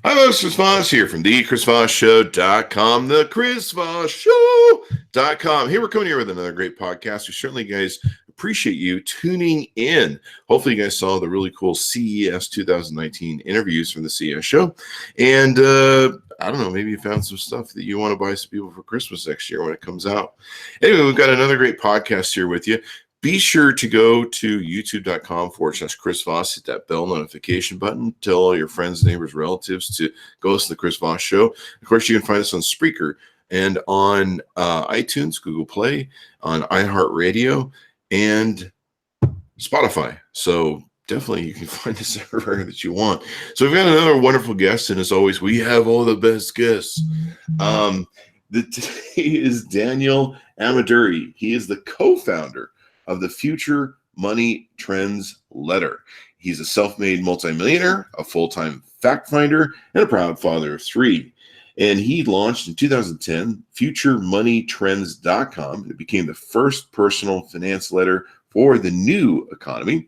Hi, folks. Chris Voss here from the ChrisVossShow.com, the ChrisVossShow.com. Here we're coming here with another great podcast. We certainly, guys, appreciate you tuning in. Hopefully, you guys saw the really cool CES 2019 interviews from the CES show. And I don't know, maybe you found some stuff that you want to buy some people for Christmas next year when it comes out. Anyway, we've got another great podcast here with you. Be sure to go to youtube.com/Chris Voss, hit that bell notification button, tell all your friends, neighbors, relatives to go listen to the Chris Voss Show. Of course, you can find us on Spreaker and on iTunes, Google Play, on iHeartRadio, and Spotify. So definitely you can find us everywhere that you want. So we've got another wonderful guest, and as always, we have all the best guests. Today is Daniel Ameduri. He is the co-founder of the Future Money Trends Letter. He's a self-made multimillionaire, a full-time fact finder, and a proud father of three. And he launched in 2010 FutureMoneyTrends.com. It became the first personal finance letter for the new economy.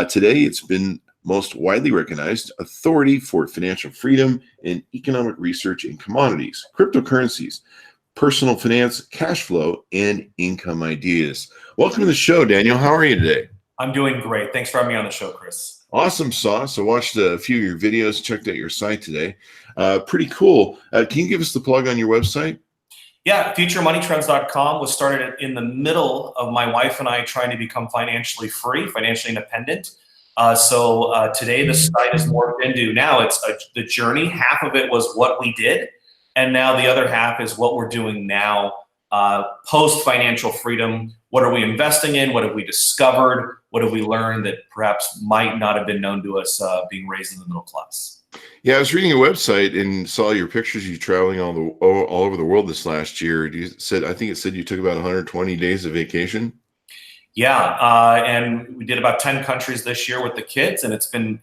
Today, it's been most widely recognized authority for financial freedom and economic research in commodities, cryptocurrencies, personal finance, cash flow, and income ideas. Welcome to the show, Daniel. How are you today? I'm doing great. Thanks for having me on the show, Chris. Awesome sauce. I watched a few of your videos, checked out your site today. Pretty cool. Can you give us the plug on your website? Yeah, FutureMoneyTrends.com was started in the middle of my wife and I trying to become financially free, financially independent. So today the site is morphed into, now it's the journey. Half of it was what we did. And now the other half is what we're doing now, post-financial freedom. What are we investing in? What have we discovered? What have we learned that perhaps might not have been known to us being raised in the middle class? Yeah, I was reading your website and saw your pictures of you traveling all over the world this last year. I think it said you took about 120 days of vacation. Yeah, and we did about 10 countries this year with the kids, and it's been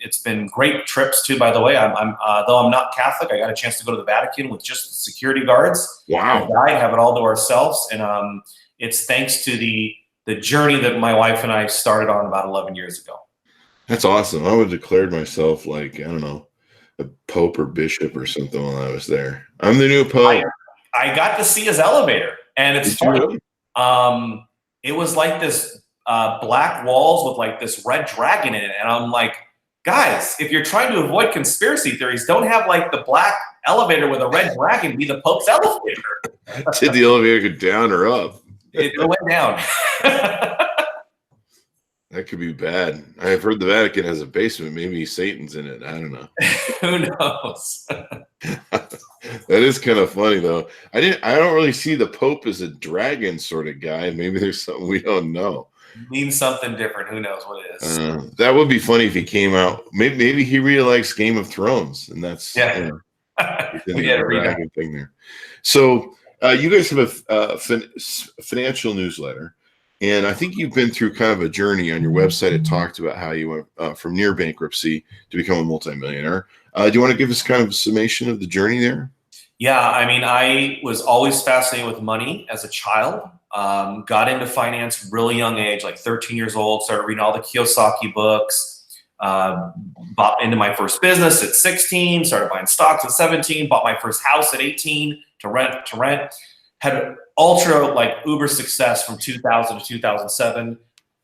great trips too. By the way, though I'm not Catholic, I got a chance to go to the Vatican with just the security guards. Wow! I have it all to ourselves, and it's thanks to the journey that my wife and I started on about 11 years ago. That's awesome. I would have declared myself like, I don't know, a pope or bishop or something while I was there. I'm the new pope. I got to see his elevator, and it's funny. Really? It was like this black walls with like this red dragon in it. And I'm like, guys, if you're trying to avoid conspiracy theories, don't have like the black elevator with a red dragon be the Pope's elevator. Did the elevator go down or up? It went down. That could be bad. I've heard the Vatican has a basement. Maybe Satan's in it. I don't know. Who knows? That is kind of funny though. I don't really see the Pope as a dragon sort of guy. Maybe there's something we don't know. Means something different. Who knows what it is? That would be funny if he came out. Maybe he really likes Game of Thrones, and that's dragon thing there. So you guys have a financial newsletter, and I think you've been through kind of a journey on your website. It talked about how you went from near bankruptcy to become a multimillionaire. Do you want to give us kind of a summation of the journey there? Yeah, I mean, I was always fascinated with money as a child. Got into finance really young age, like 13 years old, started reading all the Kiyosaki books, bought into my first business at 16, started buying stocks at 17, bought my first house at 18 to rent, had ultra like uber success from 2000 to 2007.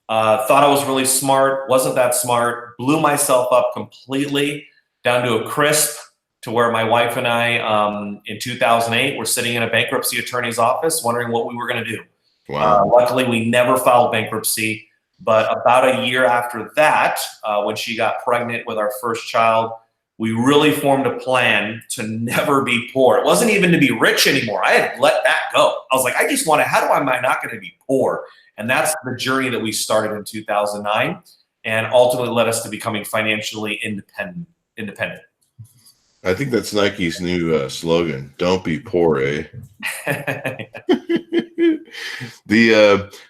Thought I was really smart, wasn't that smart, blew myself up completely down to a crisp, to where my wife and I, in 2008, were sitting in a bankruptcy attorney's office wondering what we were going to do. Wow. Luckily, we never filed bankruptcy. But about a year after that, when she got pregnant with our first child, we really formed a plan to never be poor. It wasn't even to be rich anymore. I had let that go. I was like, I just want to, am I not going to be poor? And that's the journey that we started in 2009 and ultimately led us to becoming financially independent. I think that's Nike's new slogan. Don't be poor, eh?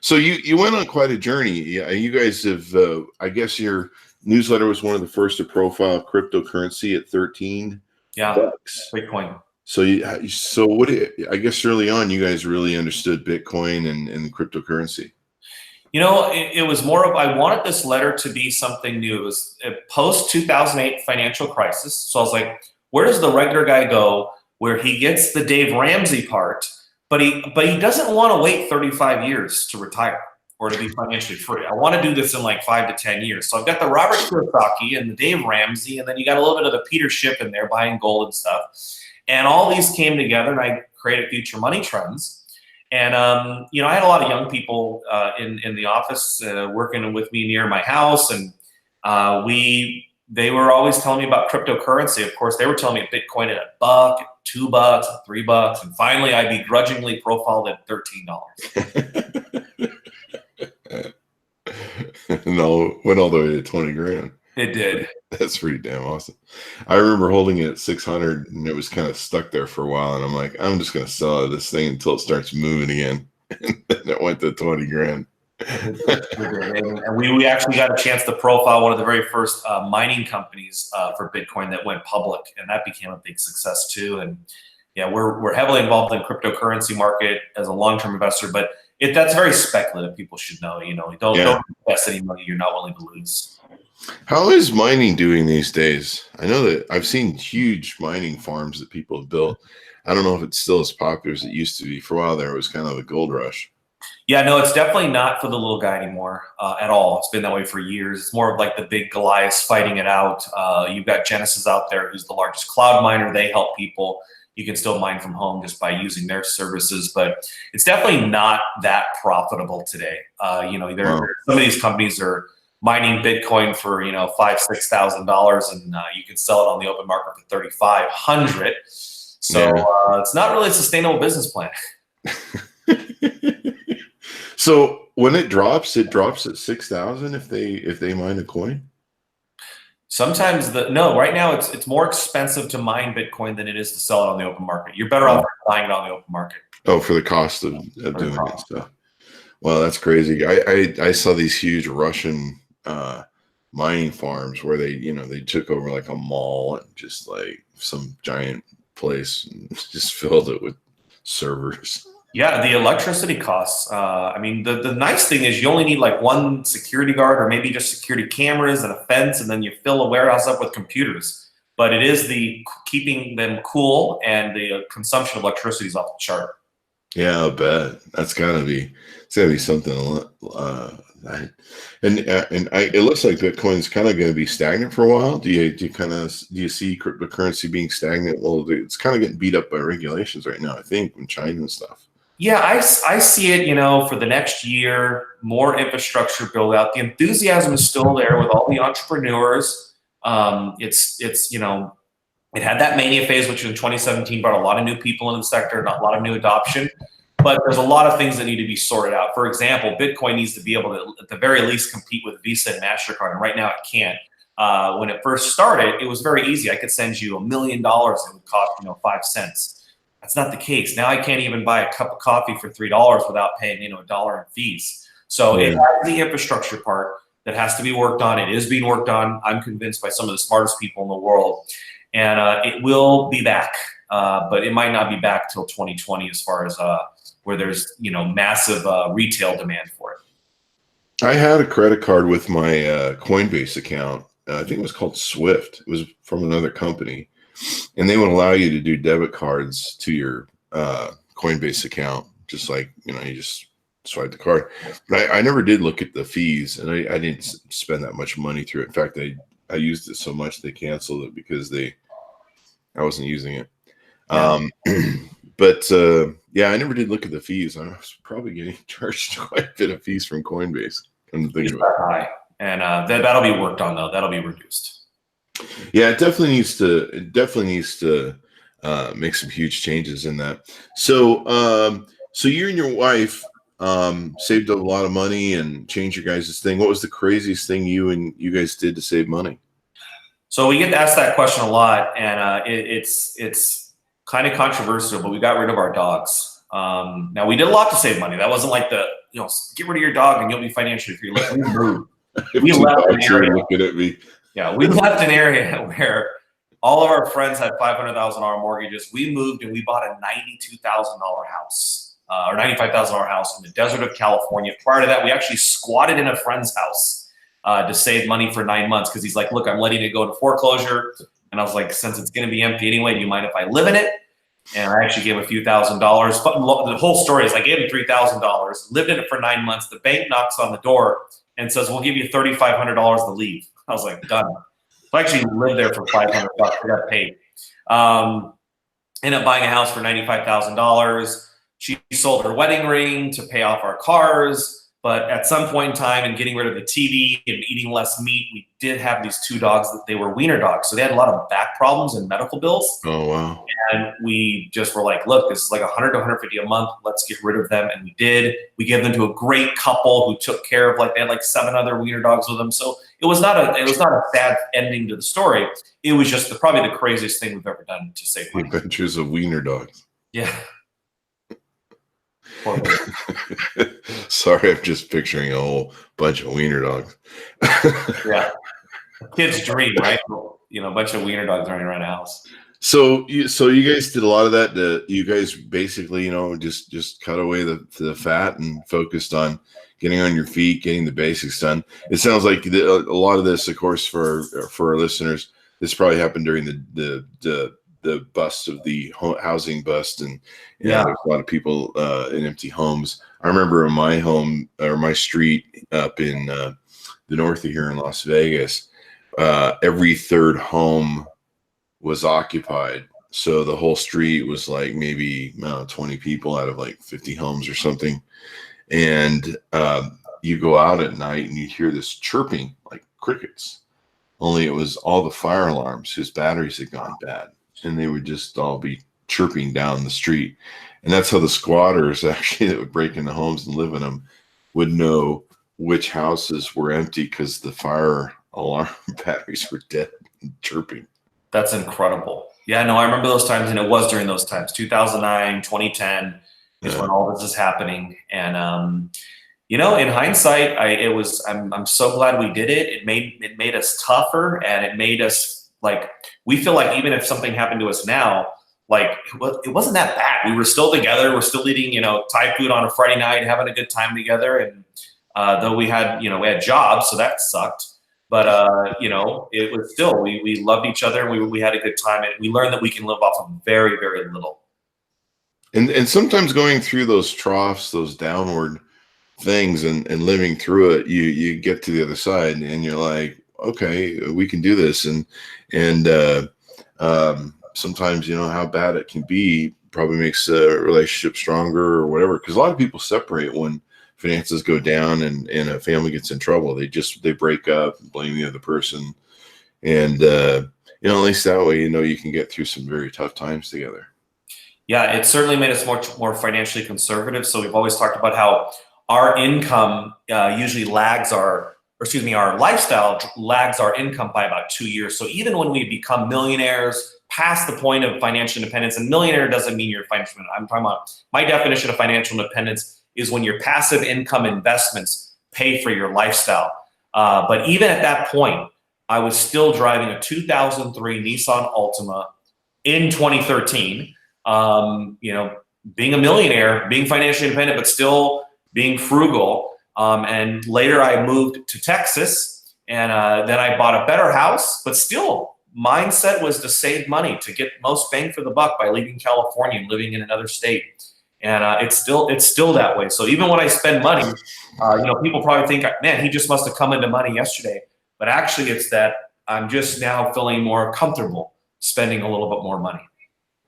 So you went on quite a journey. You guys have, I guess your newsletter was one of the first to profile cryptocurrency at $13. Yeah, Bitcoin. So I guess early on you guys really understood Bitcoin and cryptocurrency. You know, it was more of, I wanted this letter to be something new. It was a post-2008 financial crisis. So I was like, Where does the regular guy go where he gets the Dave Ramsey part, but he doesn't want to wait 35 years to retire or to be financially free? I want to do this in like 5 to 10 years. So I've got the Robert Kiyosaki and the Dave Ramsey, and then you got a little bit of the Peter Schiff in there buying gold and stuff. And all these came together, and I created Future Money Trends. And, I had a lot of young people in the office working with me near my house. And they were always telling me about cryptocurrency. Of course, they were telling me Bitcoin at $1, at $2, at $3. And finally, I begrudgingly profiled at $13. No, went all the way to 20 grand. It did. That's pretty damn awesome. I remember holding it at 600 and it was kind of stuck there for a while. And I'm like, I'm just going to sell this thing until it starts moving again. And then it went to 20 grand. And we actually got a chance to profile one of the very first mining companies for Bitcoin that went public. And that became a big success too. And yeah, we're heavily involved in the cryptocurrency market as a long-term investor, but that's very speculative. People should know, don't invest any money you're not willing to lose. How is mining doing these days? I know that I've seen huge mining farms that people have built. I don't know if it's still as popular as it used to be. For a while there, it was kind of the gold rush. Yeah, no, it's definitely not for the little guy anymore at all. It's been that way for years. It's more of like the big Goliaths fighting it out. You've got Genesis out there, who's the largest cloud miner. They help people. You can still mine from home just by using their services, but it's definitely not that profitable today. Some of these companies are mining Bitcoin for $5,000-$6,000, and you can sell it on the open market for $3,500. So it's not really a sustainable business plan. So when it drops at 6,000 if they mine a coin. Sometimes right now it's more expensive to mine Bitcoin than it is to sell it on the open market. You're better off buying it on the open market. Oh, for the cost of doing it stuff. Well, that's crazy. I saw these huge Russian mining farms where they took over like a mall and just like some giant place and just filled it with servers. Yeah, the electricity costs. The nice thing is you only need like one security guard or maybe just security cameras and a fence, and then you fill a warehouse up with computers. But it is the keeping them cool, and the consumption of electricity is off the chart. Yeah, I bet it's gotta be something. It looks like Bitcoin's kind of going to be stagnant for a while. Do you see cryptocurrency being stagnant? Well, it's kind of getting beat up by regulations right now, I think, in China and stuff. Yeah, I see it, for the next year, more infrastructure build out. The enthusiasm is still there with all the entrepreneurs. It had that mania phase, which in 2017 brought a lot of new people into the sector, not a lot of new adoption. But there's a lot of things that need to be sorted out. For example, Bitcoin needs to be able to, at the very least, compete with Visa and MasterCard. And right now it can't. When it first started, it was very easy. I could send you $1 million and it would cost 5 cents. That's not the case. Now I can't even buy a cup of coffee for $3 without paying $1 in fees. So it has the infrastructure part that has to be worked on. It is being worked on. I'm convinced by some of the smartest people in the world. And it will be back. But it might not be back till 2020 as far as where there's massive retail demand for it. I had a credit card with my Coinbase account. I think it was called Swift. It was from another company, and they would allow you to do debit cards to your Coinbase account, just like you just swipe the card. But I never did look at the fees, and I didn't spend that much money through it. In fact, I used it so much they canceled it because I wasn't using it. But I never did look at the fees. I was probably getting charged quite a bit of fees from Coinbase. It's that high, and that'll be worked on though. That'll be reduced. Yeah, it definitely needs to make some huge changes in that. So, so you and your wife saved up a lot of money and changed your guys' thing. What was the craziest thing you guys did to save money? So we get asked that question a lot, and it's kind of controversial, but we got rid of our dogs. Now we did a lot to save money. That wasn't like get rid of your dog and you'll be financially free. Like, we moved. We left an area. Looking at me. Yeah, we left an area where all of our friends had $500,000 mortgages. We moved and we bought a $92,000 house or $95,000 house in the desert of California. Prior to that, we actually squatted in a friend's house to save money for 9 months because he's like, look, I'm letting it go into foreclosure. And I was like, since it's going to be empty anyway, do you mind if I live in it? And I actually gave a few $1,000s. But the whole story is I gave him $3,000, lived in it for 9 months. The bank knocks on the door and says, we'll give you $3,500 to leave. I was like, done. So I actually lived there for $500. I got paid. Ended up buying a house for $95,000. She sold her wedding ring to pay off our cars. But at some point in time, and getting rid of the TV and eating less meat, we did have these 2 dogs that they were wiener dogs. So they had a lot of back problems and medical bills. Oh, wow. And we just were like, look, this is like 100 to 150 a month. Let's get rid of them. And we did. We gave them to a great couple who took care of, like, they had like 7 other wiener dogs with them. So it was not a sad ending to the story. It was just probably the craziest thing we've ever done to save money. Adventures of wiener dogs. Yeah. Sorry, I'm just picturing a whole bunch of wiener dogs. Yeah. Kid's dream, right? You know, a bunch of wiener dogs running around the house. So you guys did a lot of that. You guys basically, just cut away the fat and focused on getting on your feet, getting the basics done. It sounds like a lot of this, of course, for our listeners, this probably happened during the bust of the housing bust, and there's a lot of people in empty homes. I remember in my home or my street up in the north of here in Las Vegas, every 3rd home was occupied. So the whole street was like maybe 20 people out of like 50 homes or something. And you go out at night and you hear this chirping like crickets, only it was all the fire alarms whose batteries had gone bad. And they would just all be chirping down the street. And that's how the squatters actually that would break into homes and live in them would know which houses were empty because the fire alarm batteries were dead and chirping. That's incredible. Yeah, no, I remember those times, and it was during those times, 2009, 2010 is when all this is happening. And, in hindsight, I'm so glad we did it. It made us tougher, and it made us, like, we feel like even if something happened to us now, like, it wasn't that bad. We were still together. We're still eating, Thai food on a Friday night, having a good time together. And though we had jobs, so that sucked. But, it was still, we loved each other, and we had a good time. And we learned that we can live off of very, very little. And sometimes going through those troughs, those downward things and living through it, you get to the other side and you're like, okay, we can do this. And sometimes, how bad it can be probably makes a relationship stronger or whatever. Because a lot of people separate when finances go down and a family gets in trouble. They break up and blame the other person. And, at least that way, you can get through some very tough times together. Yeah, it certainly made us much more financially conservative. So we've always talked about how our income usually our lifestyle lags our income by about 2 years. So even when we become millionaires, past the point of financial independence, and millionaire doesn't mean you're financial. I'm talking about, my definition of financial independence is when your passive income investments pay for your lifestyle. But even at that point, I was still driving a 2003 Nissan Altima in 2013. Being a millionaire, being financially independent, but still being frugal. And later I moved to Texas, and then I bought a better house, but still mindset was to save money, to get most bang for the buck by leaving California and living in another state. And it's still that way. So even when I spend money, people probably think, man, he just must have come into money yesterday. But actually it's that I'm just now feeling more comfortable spending a little bit more money.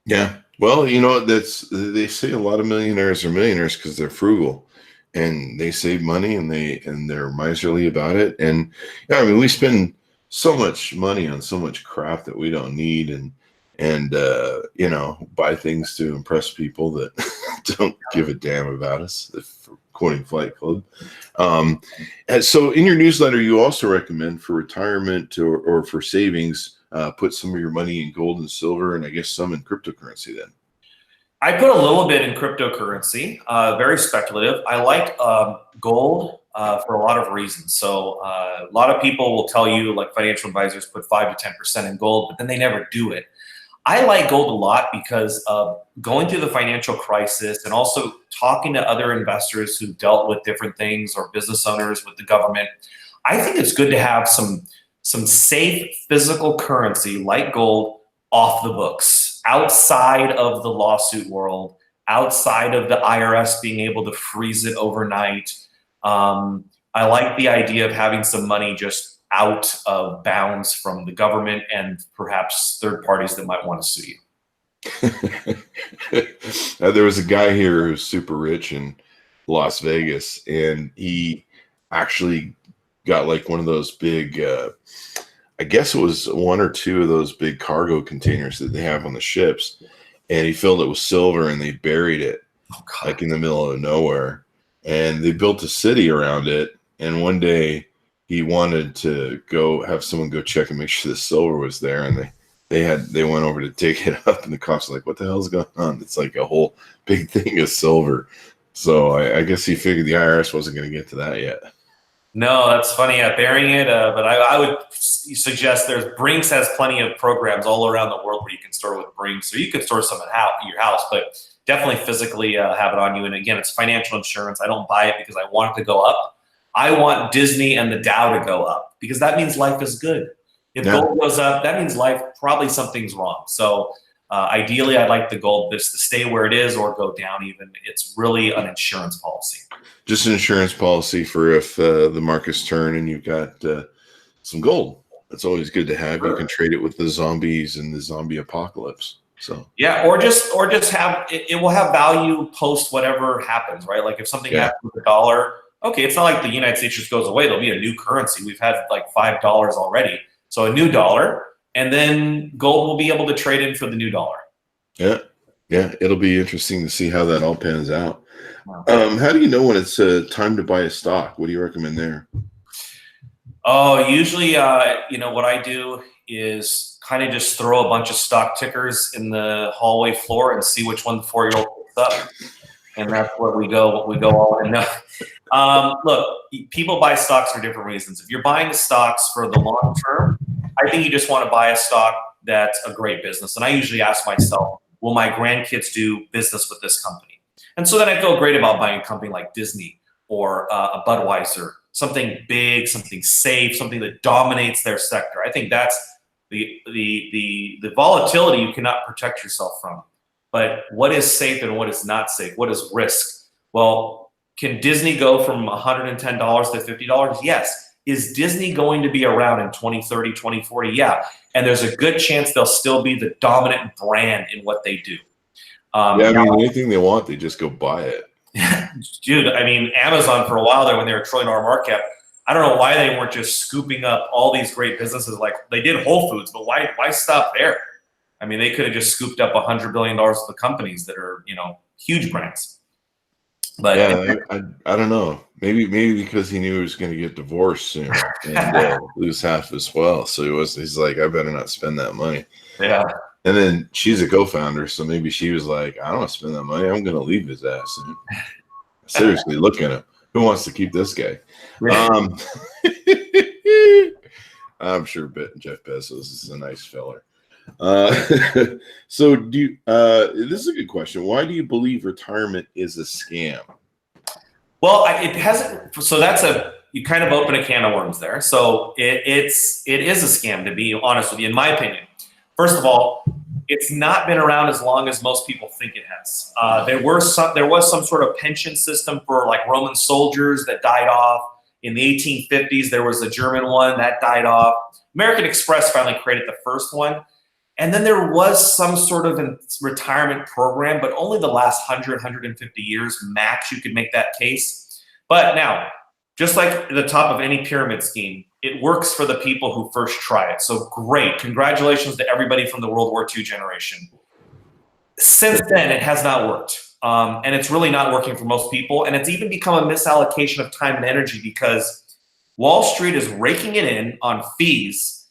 Yeah. Well, they say a lot of millionaires are millionaires because they're frugal and they save money and they're miserly about it. And we spend so much money on so much crap that we don't need and buy things to impress people that don't give a damn about us, quoting Flight Club. And so in your newsletter, you also recommend for retirement or for savings, put some of your money in gold and silver, and I guess some in cryptocurrency then. I put a little bit in cryptocurrency, very speculative. I like gold for a lot of reasons. So a lot of people will tell you, like financial advisors, put 5 to 10% in gold, but then they never do it. I like gold a lot because of going through the financial crisis and also talking to other investors who dealt with different things or business owners with the government. I think it's good to have some some safe physical currency like gold off the books, outside of the lawsuit world, outside of the IRS being able to freeze it overnight. I like the idea of having some money just out of bounds from the government and perhaps third parties that might want to sue you. There was a guy here who's super rich in Las Vegas, and he actually got like one of those big, I guess it was one or two of those big cargo containers that they have on the ships, and he filled it with silver and they buried it like in the middle of nowhere, and they built a city around it. And one day he wanted to go have someone go check and make sure the silver was there, and they went over to dig it up, and the cops were like, what the hell's going on? It's like a whole big thing of silver. So I guess he figured the IRS wasn't going to get to that yet. No, that's funny. Yeah, burying it. But I would suggest Brinks has plenty of programs all around the world where you can store with Brinks. So you could store some at your house, but definitely physically have it on you. And again, it's financial insurance. I don't buy it because I want it to go up. I want Disney and the Dow to go up because that means life is good. If gold goes up, that means probably something's wrong. So ideally, I'd like the gold just to stay where it is or go down even. It's really an insurance policy. Just an insurance policy for if the markets turn and you've got some gold. It's always good to have. Sure. You can trade it with the zombies and the zombie apocalypse. So yeah, or just have it will have value post whatever happens, right? Like if something happens with the dollar, okay, it's not like the United States just goes away. There'll be a new currency. We've had like $5 already. So a new dollar, and then gold will be able to trade in for the new dollar. Yeah. It'll be interesting to see how that all pans out. How do you know when it's time to buy a stock? What do you recommend there? Oh, usually, what I do is kind of just throw a bunch of stock tickers in the hallway floor and see which one the 4-year-old picks up. And that's what we go all in. Look, people buy stocks for different reasons. If you're buying stocks for the long term, I think you just want to buy a stock that's a great business. And I usually ask myself, will my grandkids do business with this company? And so then I feel great about buying a company like Disney or a Budweiser, something big, something safe, something that dominates their sector. I think that's the volatility you cannot protect yourself from. But what is safe and what is not safe? What is risk? Well, can Disney go from $110 to $50? Yes. Is Disney going to be around in 2030, 2040? Yeah. And there's a good chance they'll still be the dominant brand in what they do. Anything they want, they just go buy it. Dude, Amazon for a while there when they were $1 trillion market cap, I don't know why they weren't just scooping up all these great businesses like they did Whole Foods, but why stop there? They could have just scooped up $100 billion of the companies that are, huge brands. But yeah, I don't know. Maybe because he knew he was going to get divorced soon and lose half his wealth. So he's like, I better not spend that money. Yeah. And then she's a co-founder, so maybe she was like, I don't want to spend that money. I'm going to leave his ass. And seriously, look at him. Who wants to keep this guy? I'm sure Jeff Bezos is a nice feller. So this is a good question. Why do you believe retirement is a scam? Well, it hasn't. So you kind of open a can of worms there. So it is a scam, to be honest with you, in my opinion. First of all, it's not been around as long as most people think it has. There was some sort of pension system for like Roman soldiers that died off. In the 1850s, there was a German one that died off. American Express finally created the first one. And then there was some sort of retirement program, but only the last 100, 150 years max you could make that case. But now, just like at the top of any pyramid scheme, it works for the people who first try it. So great. Congratulations to everybody from the World War II generation. Since then, it has not worked. And it's really not working for most people. And it's even become a misallocation of time and energy because Wall Street is raking it in on fees,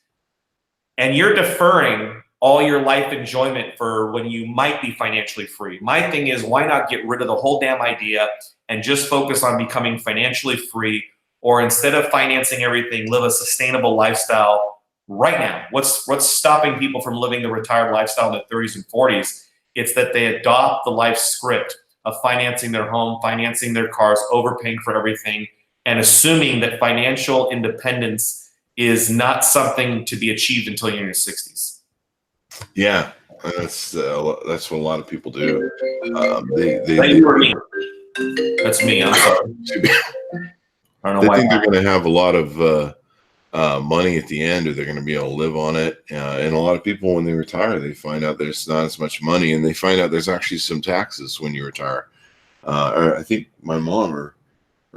and you're deferring all your life enjoyment for when you might be financially free. My thing is, why not get rid of the whole damn idea and just focus on becoming financially free, or instead of financing everything, live a sustainable lifestyle right now? What's stopping people from living the retired lifestyle in their 30s and 40s? It's that they adopt the life script of financing their home, financing their cars, overpaying for everything, and assuming that financial independence is not something to be achieved until you're in your 60s. Yeah, that's what a lot of people do. You or me? That's me. I'm sorry. I don't know they why. think they're going to have a lot of money at the end, or they're going to be able to live on it. And a lot of people, when they retire, they find out there's not as much money, and they find out there's actually some taxes when you retire. Or I think my mom or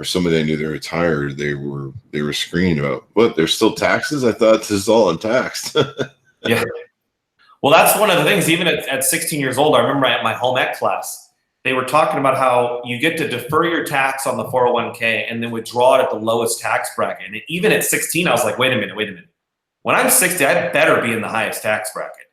somebody I knew that retired, they were screaming about, what, there's still taxes? I thought this is all untaxed. Yeah. Well, that's one of the things, even at 16 years old, I remember at my home ec class, they were talking about how you get to defer your tax on the 401k and then withdraw it at the lowest tax bracket. And even at 16, I was like, wait a minute. When I'm 60, I better be in the highest tax bracket.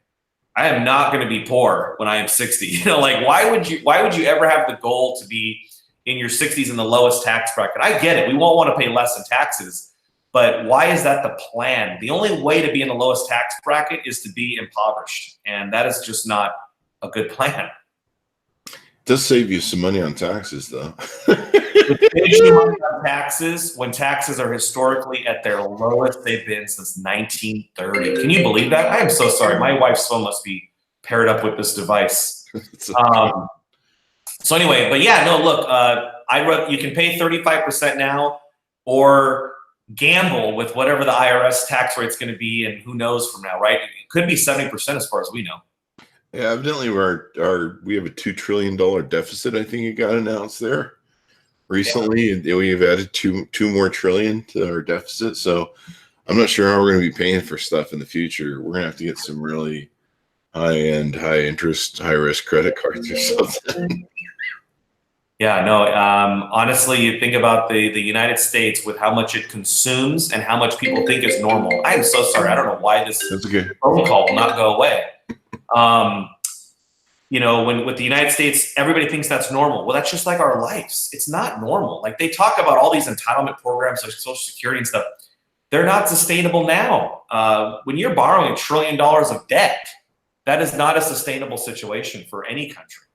I am not going to be poor when I am 60. You know, like why would you ever have the goal to be in your 60s in the lowest tax bracket? I get it. We won't want to pay less in taxes, but why is that the plan? The only way to be in the lowest tax bracket is to be impoverished, and that is just not a good plan. It does save you some money on taxes, though. It saves you money on taxes when taxes are historically at their lowest they've been since 1930. Can you believe that? I am so sorry. My wife's phone must be paired up with this device. So anyway, but yeah, no, look, you can pay 35% now or gamble with whatever the IRS tax rate's going to be, and who knows from now, right? It could be 70% as far as we know. Yeah, evidently we have a $2 trillion deficit. I think it got announced there recently, and we've added two more trillion to our deficit. So I'm not sure how we're going to be paying for stuff in the future. We're going to have to get some really high-end, high-interest, high-risk credit cards or something. Yeah, no, honestly, you think about the United States with how much it consumes and how much people think is normal. I am so sorry. I don't know why this phone call will not go away. You know, with the United States, everybody thinks that's normal. Well, that's just like our lives. It's not normal. Like they talk about all these entitlement programs like Social Security and stuff. They're not sustainable now. When you're borrowing $1 trillion of debt, that is not a sustainable situation for any country.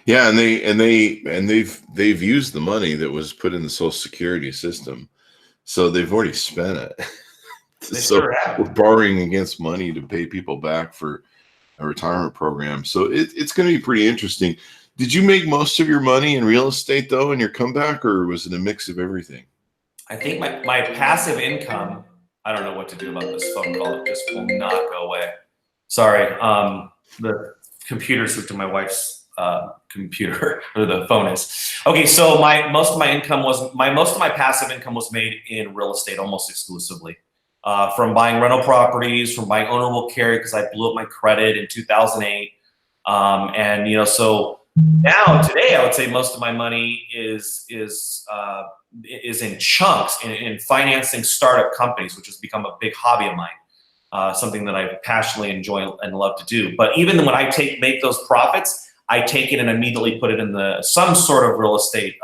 Yeah, and they've used the money that was put in the Social Security system, so they've already spent it. So we're borrowing against money to pay people back for a retirement program. So it's going to be pretty interesting. Did you make most of your money in real estate though in your comeback, or was it a mix of everything? I think my passive income. I don't know what to do about this phone call. It just will not go away. Sorry. The computer's hooked to my wife's computer, or the phone is. Okay, so most of my passive income was made in real estate almost exclusively. From buying rental properties, from buying owner will carry because I blew up my credit in 2008. And you know, so now today I would say most of my money is in chunks in financing startup companies, which has become a big hobby of mine. Something that I passionately enjoy and love to do. But even when I make those profits, I take it and immediately put it in some sort of real estate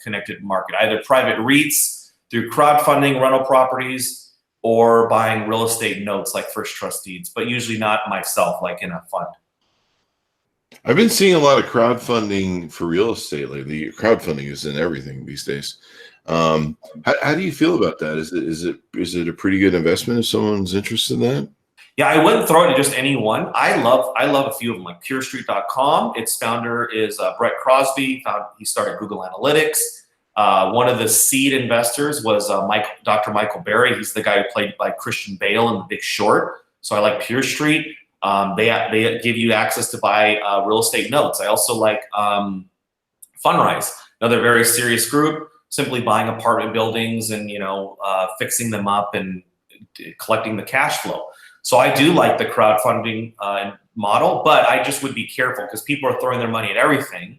connected market, either private REITs through crowdfunding rental properties, or buying real estate notes like first trust deeds, but usually not myself, like in a fund. I've been seeing a lot of crowdfunding for real estate lately. Crowdfunding is in everything these days. How do you feel about that? Is it a pretty good investment if someone's interested in that? Yeah, I wouldn't throw it to just anyone. I love a few of them, like PureStreet.com. Its founder is Brett Crosby. He started Google Analytics. One of the seed investors was Dr. Michael Berry. He's the guy who played like Christian Bale in The Big Short. So I like PureStreet. They give you access to buy real estate notes. I also like Fundrise, another very serious group, simply buying apartment buildings and fixing them up and collecting the cash flow. So I do like the crowdfunding model, but I just would be careful because people are throwing their money at everything.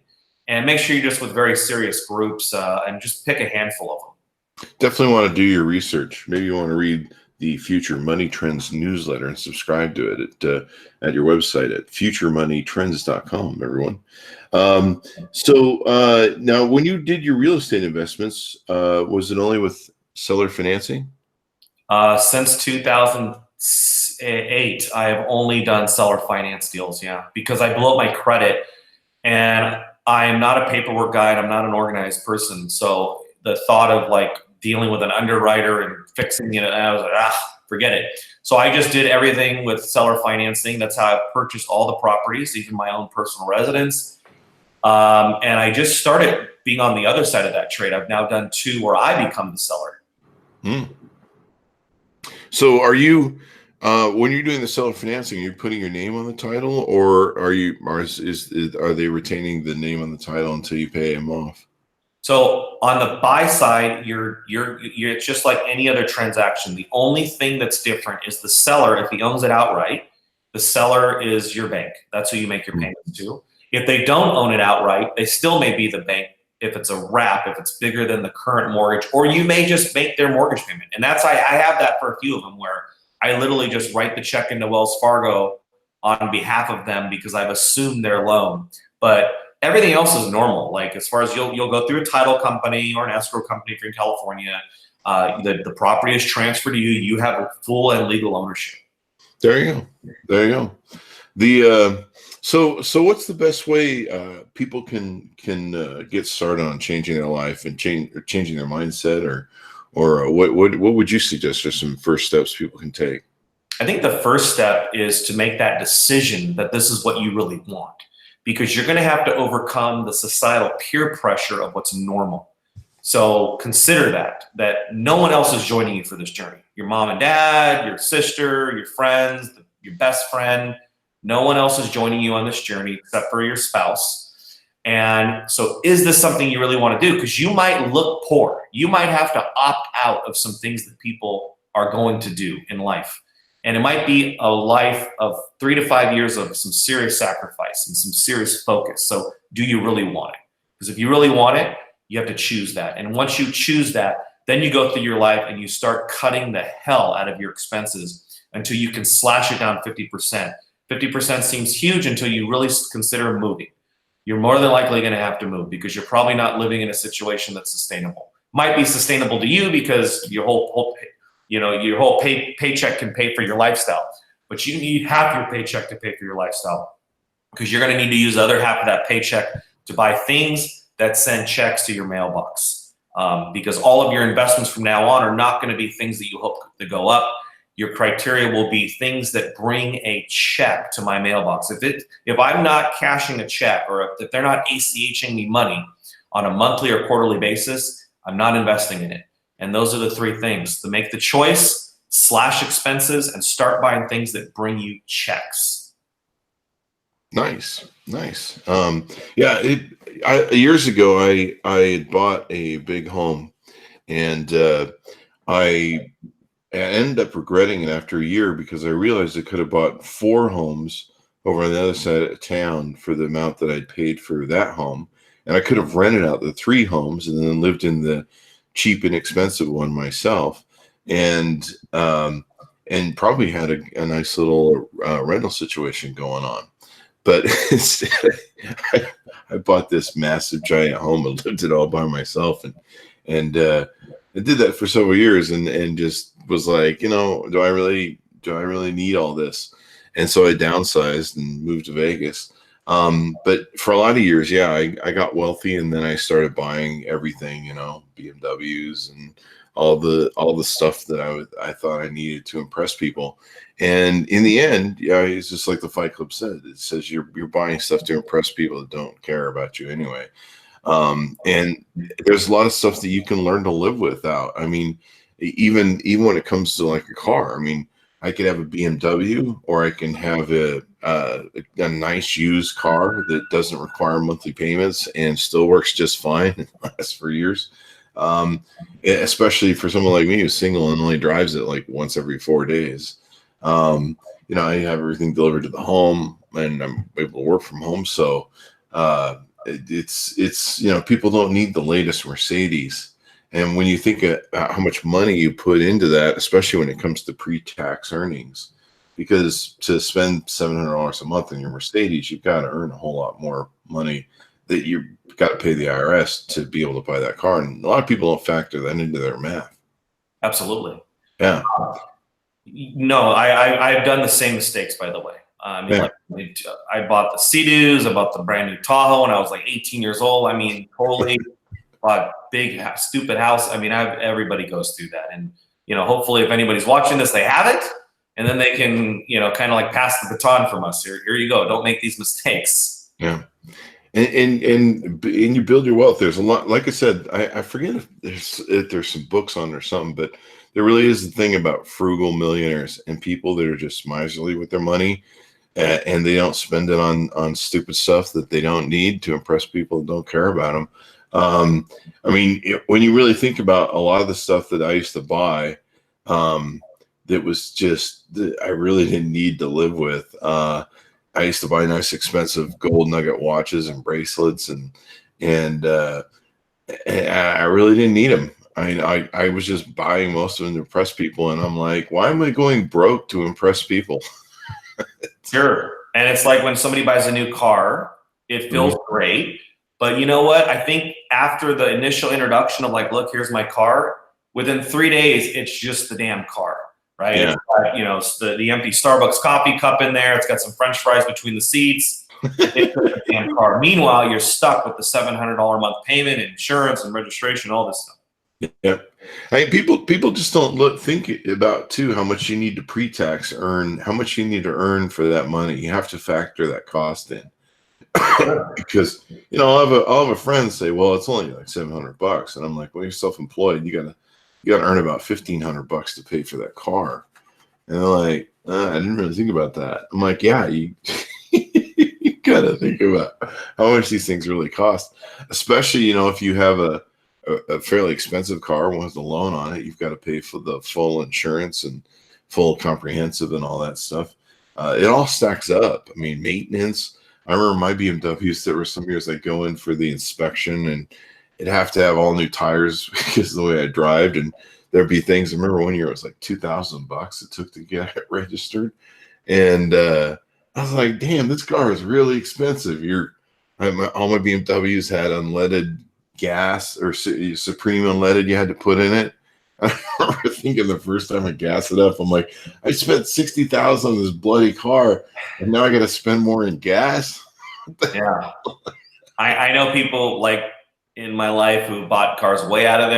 And make sure you're just with very serious groups and just pick a handful of them. Definitely want to do your research. Maybe you want to read the Future Money Trends newsletter and subscribe to it at your website at futuremoneytrends.com, everyone. So now when you did your real estate investments, was it only with seller financing? Since 2008, I have only done seller finance deals, because I blew up my credit, and I am not a paperwork guy, and I'm not an organized person. So the thought of like dealing with an underwriter and fixing it. And I was like, forget it. So I just did everything with seller financing. That's how I purchased all the properties, even my own personal residence. And I just started being on the other side of that trade. I've now done 2 where I become the seller. So are you, when you're doing the seller financing, are you putting your name on the title, or are they retaining the name on the title until you pay them off? So on the buy side, you're it's just like any other transaction. The only thing that's different is the seller. If he owns it outright, the seller is your bank. That's who you make your payments to. If they don't own it outright, they still may be the bank. If it's a wrap, if it's bigger than the current mortgage, or you may just make their mortgage payment. And that's, I have that for a few of them where I literally just write the check into Wells Fargo on behalf of them because I've assumed their loan. But everything else is normal. Like as far as you'll go through a title company or an escrow company if you're in California, the property is transferred to you. You have full and legal ownership. There you go. The so what's the best way people can get started on changing their life and changing their mindset, or what would you suggest are some first steps people can take? I think the first step is to make that decision that this is what you really want, because you're going to have to overcome the societal peer pressure of what's normal. So consider that no one else is joining you for this journey. Your mom and dad, your sister, your friends, your best friend, no one else is joining you on this journey except for your spouse. And so is this something you really want to do? Because you might look poor. You might have to opt out of some things that people are going to do in life. And it might be a life of 3 to 5 years of some serious sacrifice and some serious focus. So do you really want it? Because if you really want it, you have to choose that. And once you choose that, then you go through your life and you start cutting the hell out of your expenses until you can slash it down 50%. 50% seems huge until you really consider moving. You're more than likely going to have to move because you're probably not living in a situation that's sustainable. Might be sustainable to you because your whole paycheck can pay for your lifestyle, but you need half your paycheck to pay for your lifestyle because you're going to need to use the other half of that paycheck to buy things that send checks to your mailbox. Because all of your investments from now on are not going to be things that you hope to go up. Your criteria will be things that bring a check to my mailbox. If I'm not cashing a check, or if they're not ACHing me money on a monthly or quarterly basis, I'm not investing in it. And those are the 3 things: to make the choice, slash expenses, and start buying things that bring you checks. Nice. Years ago, I had bought a big home, and I ended up regretting it after a year because I realized I could have bought 4 homes over on the other side of town for the amount that I'd paid for that home, and I could have rented out the 3 homes and then lived in the cheap and expensive one myself, and probably had a nice little rental situation going on. But instead, I bought this massive giant home and lived it all by myself, and I did that for several years, and just was like, do I really need all this? And so I downsized and moved to Vegas. But for a lot of years, I got wealthy, and then I started buying everything, BMWs and all the stuff that I thought I needed to impress people. And in the end, it's just like the Fight Club said. It says you're buying stuff to impress people that don't care about you anyway. And there's a lot of stuff that you can learn to live without. I mean, even when it comes to like a car, I mean, I could have a BMW, or I can have a nice used car that doesn't require monthly payments and still works just fine and lasts for years. Especially for someone like me who's single and only drives it like once every 4 days. I have everything delivered to the home, and I'm able to work from home. So it's people don't need the latest Mercedes. And when you think about how much money you put into that, especially when it comes to pre-tax earnings, because to spend $700 a month on your Mercedes, you've got to earn a whole lot more money that you've got to pay the IRS to be able to buy that car. And a lot of people don't factor that into their math. Absolutely. Yeah. No, I've done the same mistakes, by the way. I bought the Sea-Doos, I bought the brand new Tahoe when I was like 18 years old. I mean, totally bought big, stupid house. I mean, everybody goes through that. And, hopefully if anybody's watching this, they haven't. And then they can, kind of like pass the baton from us. Here you go. Don't make these mistakes. Yeah. And you build your wealth. There's a lot, like I said, I forget if there's some books on or something, but there really is a thing about frugal millionaires and people that are just miserly with their money, and they don't spend it on stupid stuff that they don't need to impress people that don't care about them. I mean, when you really think about a lot of the stuff that I used to buy, that was just, I really didn't need to live with. I used to buy nice, expensive gold nugget watches and bracelets, and I really didn't need them. I was just buying most of them to impress people, and I'm like, why am I going broke to impress people? Sure. And it's like when somebody buys a new car, it feels great. But you know what? I think after the initial introduction of like, look, here's my car, within 3 days, it's just the damn car, right? Yeah. It's got, the empty Starbucks coffee cup in there. It's got some French fries between the seats. It's the damn car. Meanwhile, you're stuck with the $700 a month payment, insurance and registration, all this stuff. Yeah, I mean, people just don't think about too how much you need to pre-tax earn, how much you need to earn for that money. You have to factor that cost in, because I'll have a friend say, well, it's only like $700, and I'm like, well, you're self-employed, you gotta earn about $1,500 to pay for that car, and they're like, I didn't really think about that. I'm like, yeah, you you gotta think about how much these things really cost, especially if you have a fairly expensive car, one with a loan on it. You've got to pay for the full insurance and full comprehensive and all that stuff. It all stacks up. I mean, maintenance. I remember my BMWs, there were some years I'd go in for the inspection and it'd have to have all new tires because of the way I drive. And there'd be things. I remember one year it was like $2,000 it took to get it registered. And I was like, damn, this car is really expensive. All my BMWs had unleaded gas or Supreme unleaded you had to put in it. I remember thinking the first time I gassed it up, I'm like, I spent $60,000 on this bloody car, and now I got to spend more in gas. Yeah, I know people like in my life who bought cars way out of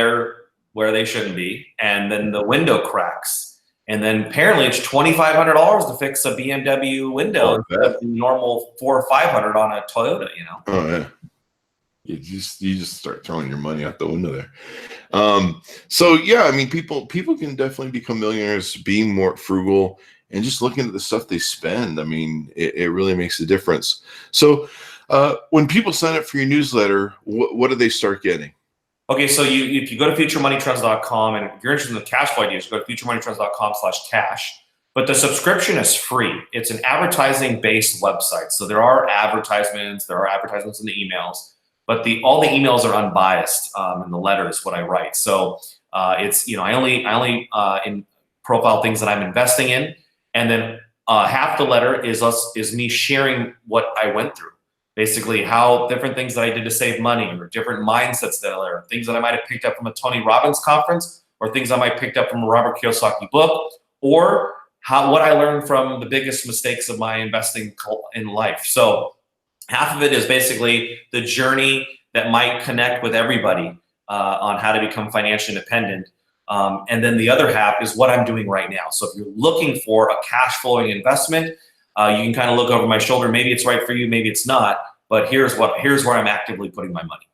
where they shouldn't be, and then the window cracks, and then apparently it's $2,500 to fix a BMW window instead of the normal $400 or $500 on a Toyota. Oh yeah. You just start throwing your money out the window there. So yeah, I mean, people can definitely become millionaires being more frugal and just looking at the stuff they spend. I mean, it really makes a difference. So when people sign up for your newsletter, what do they start getting? Okay, so if you go to futuremoneytrends.com, and if you're interested in the cash flow ideas, go to futuremoneytrends.com/cash. But the subscription is free. It's an advertising-based website. So there are advertisements in the emails. But all the emails are unbiased, and the letter is what I write. So it's I only profile things that I'm investing in, and then half the letter is me sharing what I went through, basically how different things that I did to save money, or different mindsets that I learned, things that I might have picked up from a Tony Robbins conference, or things I might picked up from a Robert Kiyosaki book, or what I learned from the biggest mistakes of my investing in life. So half of it is basically the journey that might connect with everybody on how to become financially independent. And then the other half is what I'm doing right now. So if you're looking for a cash flowing investment, you can kind of look over my shoulder. Maybe it's right for you, maybe it's not. But here's where I'm actively putting my money.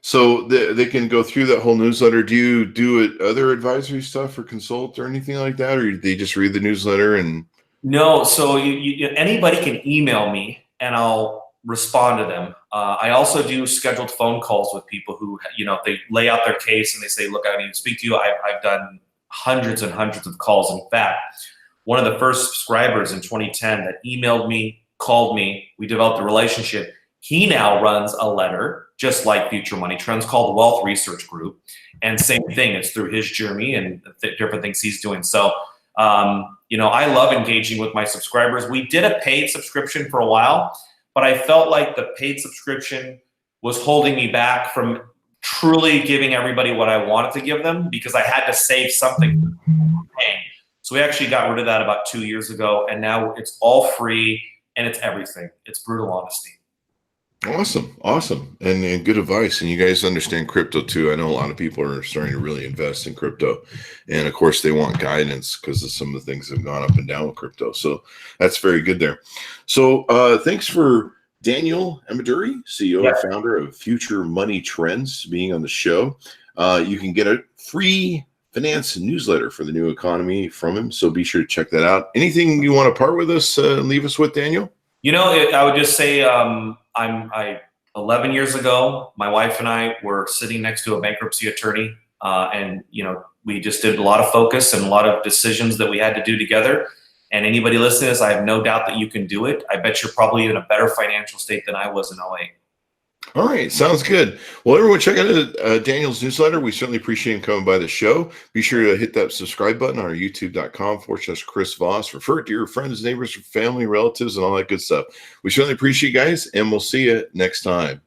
So they can go through that whole newsletter. Do you do other advisory stuff or consult or anything like that? Or they just read the newsletter and... No, so anybody can email me and I'll respond to them. I also do scheduled phone calls with people who, if they lay out their case and they say, look, I need to speak to you. I've done hundreds and hundreds of calls. In fact, one of the first subscribers in 2010 that emailed me, called me, we developed a relationship. He now runs a letter, just like Future Money Trends, called Wealth Research Group. And same thing, it's through his journey and different things he's doing. So, I love engaging with my subscribers. We did a paid subscription for a while, but I felt like the paid subscription was holding me back from truly giving everybody what I wanted to give them, because I had to save something. So we actually got rid of that about 2 years ago, and now it's all free and it's everything. It's brutal honesty. Awesome. And good advice. And you guys understand crypto too. I know a lot of people are starting to really invest in crypto. And of course, they want guidance because of some of the things that have gone up and down with crypto. So that's very good there. So thanks for Daniel Ameduri, CEO and founder of Future Money Trends, being on the show. You can get a free finance newsletter for the new economy from him. So be sure to check that out. Anything you want to part with us, leave us with, Daniel? I would just say, 11 years ago, my wife and I were sitting next to a bankruptcy attorney, and we just did a lot of focus and a lot of decisions that we had to do together. And anybody listening to this, I have no doubt that you can do it. I bet you're probably in a better financial state than I was in 08. All right. Sounds good. Well, everyone, check out Daniel's newsletter. We certainly appreciate him coming by the show. Be sure to hit that subscribe button on our youtube.com/Chris Voss. Refer it to your friends, neighbors, family, relatives, and all that good stuff. We certainly appreciate you guys, and we'll see you next time.